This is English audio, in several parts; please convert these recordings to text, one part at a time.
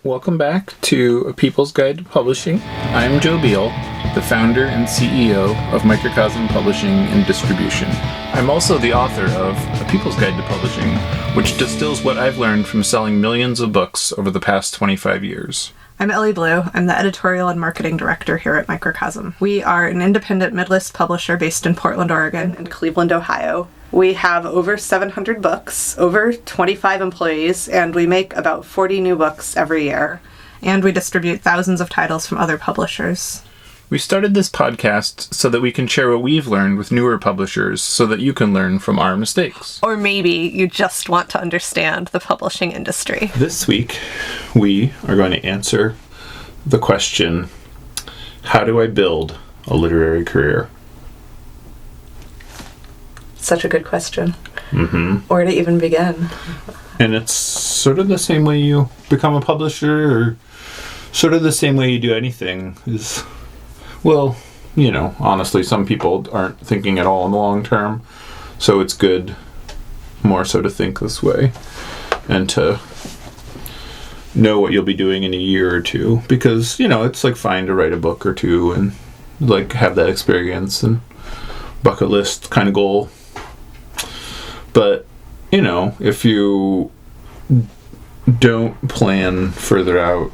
Welcome back to A People's Guide to Publishing. I'm Joe Beal, the founder and CEO of Microcosm Publishing and Distribution. I'm also the author of A People's Guide to Publishing, which distills what I've learned from selling millions of books over the past 25 years. I'm Ellie Blue. I'm the editorial and marketing director here at Microcosm. We are an independent mid-list publisher based in Portland, Oregon, and Cleveland, Ohio. We have over 700 books, over 25 employees, and we make about 40 new books every year. And we distribute thousands of titles from other publishers. We started this podcast so that we can share what we've learned with newer publishers so that you can learn from our mistakes. Or maybe you just want to understand the publishing industry. This week, we are going to answer the question, how do I build a literary career? Such a good question. Mm-hmm. Where to even begin? And it's sort of the same way you become a publisher, or sort of the same way you do anything is, well, you know, honestly, some people aren't thinking at all in the long term, so it's good more so to think this way and to know what you'll be doing in a year or two, because, you know, it's like fine to write a book or two and like have that experience and bucket list kind of goal. But, you know, if you don't plan further out,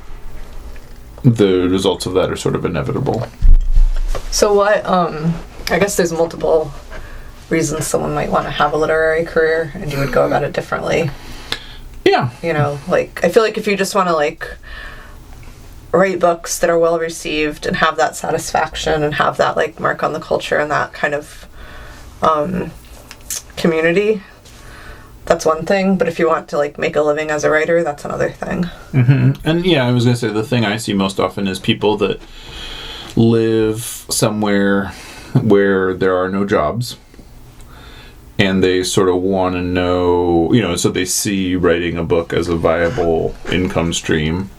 the results of that are sort of inevitable. So what, I guess there's multiple reasons someone might want to have a literary career, and you would go about it differently. Yeah. You know, like, I feel like if you just want to, like, write books that are well received and have that satisfaction and have that, like, mark on the culture and that kind of community, that's one thing. But if you want to, like, make a living as a writer, that's another thing. Mm-hmm. And yeah, I was going to say, the thing I see most often is people that live somewhere where there are no jobs, and they sort of want to know, you know, so they see writing a book as a viable income stream.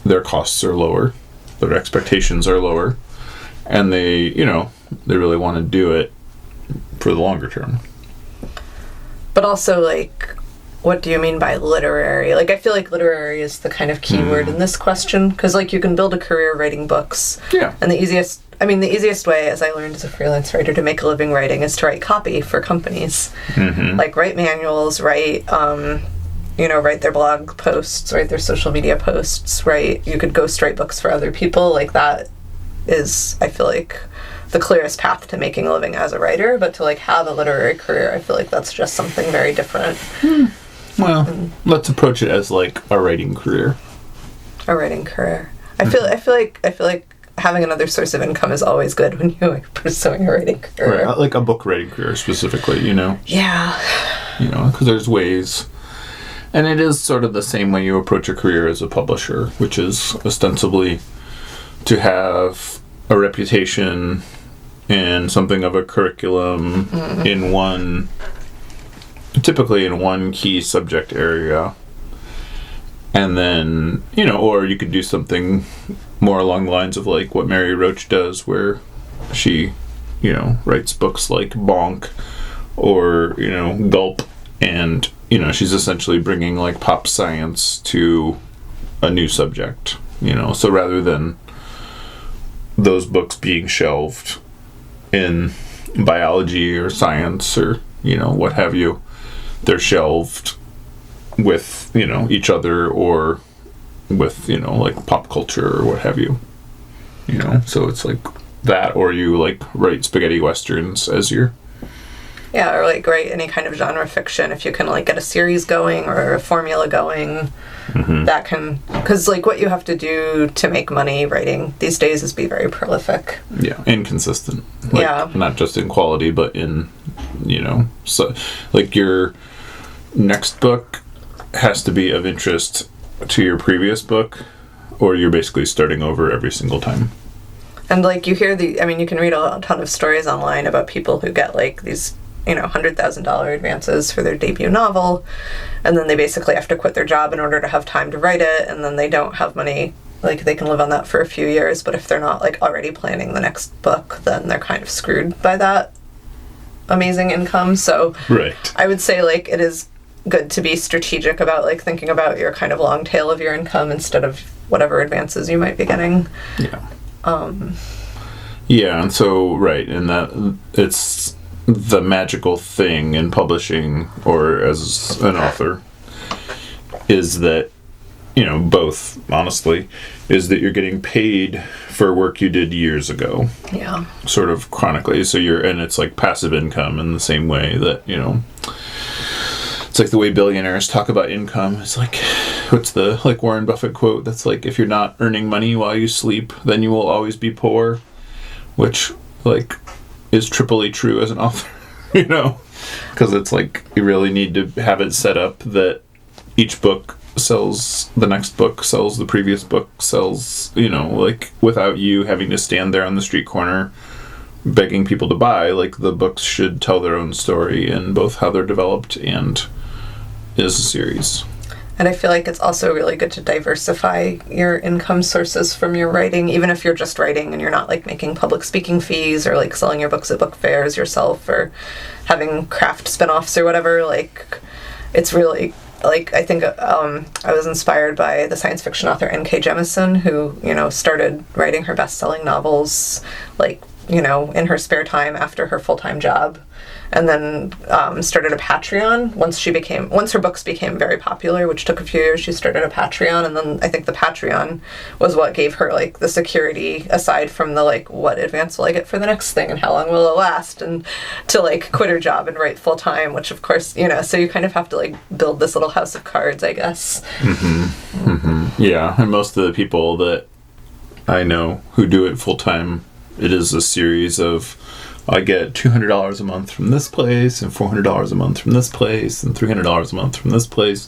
Their costs are lower, their expectations are lower, and they, you know, they really want to do it for the longer term. But also, like, what do you mean by literary? Like, I feel like literary is the kind of key word in this question, because, like, you can build a career writing books. Yeah. And the easiest way, as I learned as a freelance writer, to make a living writing is to write copy for companies. Mm-hmm. Like, write manuals, write their blog posts, write their social media posts, you could ghostwrite books for other people. Like, that is, I feel like, the clearest path to making a living as a writer. But to, like, have a literary career, I feel like that's just something very different. Well, let's approach it as, like, a writing career. A writing career. I feel like having another source of income is always good when you're, like, pursuing a writing career. Right, like a book writing career specifically, you know? Yeah. You know, because there's ways. And it is sort of the same way you approach a career as a publisher, which is ostensibly to have a reputation and something of a curriculum typically in one key subject area. And then, you know, or you could do something more along the lines of, like, what Mary Roach does, where she, you know, writes books like Bonk or, you know, Gulp, and, you know, she's essentially bringing, like, pop science to a new subject, you know. So rather than those books being shelved in biology or science or, you know, what have you, they're shelved with, you know, each other or with, you know, like pop culture or what have you, you know. So it's like that, or you, like, write spaghetti westerns as your... Yeah, or, like, write any kind of genre fiction. If you can, like, get a series going or a formula going, that can... Because, like, what you have to do to make money writing these days is be very prolific. Yeah, inconsistent. Like, yeah. Not just in quality, but in, you know... So, like, your next book has to be of interest to your previous book, or you're basically starting over every single time. And, like, you hear you can read a ton of stories online about people who get, like, these, you know, $100,000 advances for their debut novel, and then they basically have to quit their job in order to have time to write it, and then they don't have money. Like, they can live on that for a few years, but if they're not, like, already planning the next book, then they're kind of screwed by that amazing income. So right. I would say, like, it is good to be strategic about like thinking about your kind of long tail of your income instead of whatever advances you might be getting. Yeah. Yeah, and so, right, and that it's the magical thing in publishing or as an author is that, both, honestly, is that you're getting paid for work you did years ago. Yeah. Sort of chronically. So and it's like passive income in the same way that, it's like the way billionaires talk about income. It's like, what's the, like, Warren Buffett quote that's like, if you're not earning money while you sleep, then you will always be poor, which, like, is triply true as an author, because it's like, you really need to have it set up that each book sells the next book, sells the previous book, sells, like, without you having to stand there on the street corner begging people to buy. Like, the books should tell their own story in both how they're developed and as a series. And I feel like it's also really good to diversify your income sources from your writing, even if you're just writing and you're not like making public speaking fees or like selling your books at book fairs yourself or having craft spin-offs or whatever. Like, it's really, like, I think I was inspired by the science fiction author N.K. Jemisin, who, started writing her best-selling novels, like, in her spare time after her full-time job, and then started a Patreon. Once her books became very popular, which took a few years, she started a Patreon, and then I think the Patreon was what gave her, like, the security, aside from the, like, what advance will I get for the next thing and how long will it last, and to, like, quit her job and write full-time, which, of course, so you kind of have to, like, build this little house of cards, I guess. Mm-hmm. Mm-hmm. Yeah, and most of the people that I know who do it full-time, it is a series of, I get $200 a month from this place, and $400 a month from this place, and $300 a month from this place.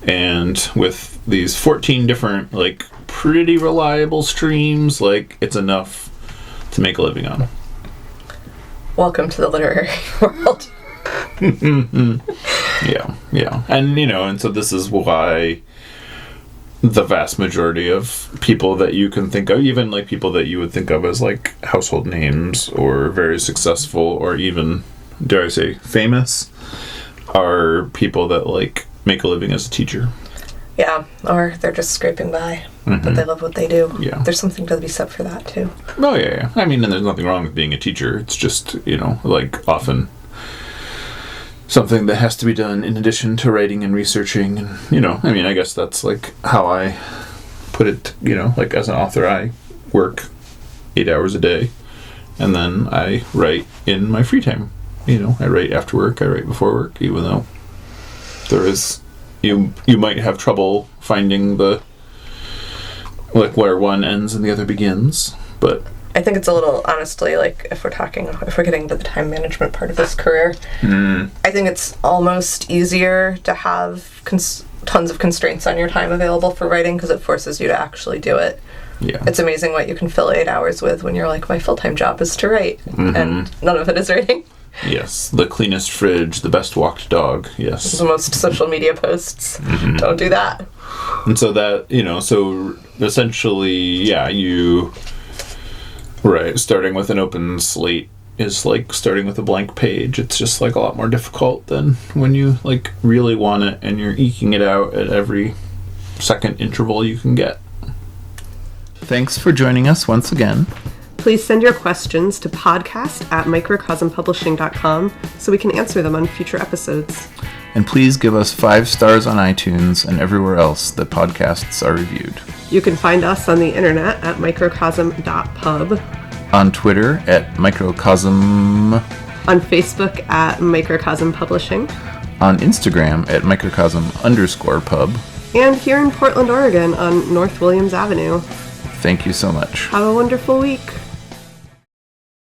And with these 14 different, like, pretty reliable streams, like, it's enough to make a living on. Welcome to the literary world. Yeah. And, and so this is why the vast majority of people that you can think of, even like people that you would think of as like household names or very successful or even, dare I say, famous, are people that like make a living as a teacher. Yeah, or they're just scraping by, but they love what they do. Yeah. There's something to be said for that too. Oh yeah. I mean, and there's nothing wrong with being a teacher. It's just, like often something that has to be done in addition to writing and researching. And, I mean, I guess that's like how I put it, like as an author, I work 8 hours a day and then I write in my free time. I write after work, I write before work, even though there is, you might have trouble finding the, like, where one ends and the other begins, but I think it's a little, honestly, like, if we're getting to the time management part of this career, I think it's almost easier to have tons of constraints on your time available for writing because it forces you to actually do it. Yeah. It's amazing what you can fill 8 hours with when you're like, my full-time job is to write, and none of it is writing. Yes, the cleanest fridge, the best walked dog, yes. The most social media posts. Don't do that. And so that, so essentially, yeah, right, starting with an open slate is like starting with a blank page. It's just like a lot more difficult than when you like really want it and you're eking it out at every second interval you can get. Thanks for joining us once again. Please send your questions to podcast@microcosmpublishing.com so we can answer them on future episodes. And please give us 5 stars on iTunes and everywhere else that podcasts are reviewed. You can find us on the internet at microcosm.pub. On Twitter at Microcosm. On Facebook at Microcosm Publishing. On Instagram at Microcosm_pub. And here in Portland, Oregon on North Williams Avenue. Thank you so much. Have a wonderful week.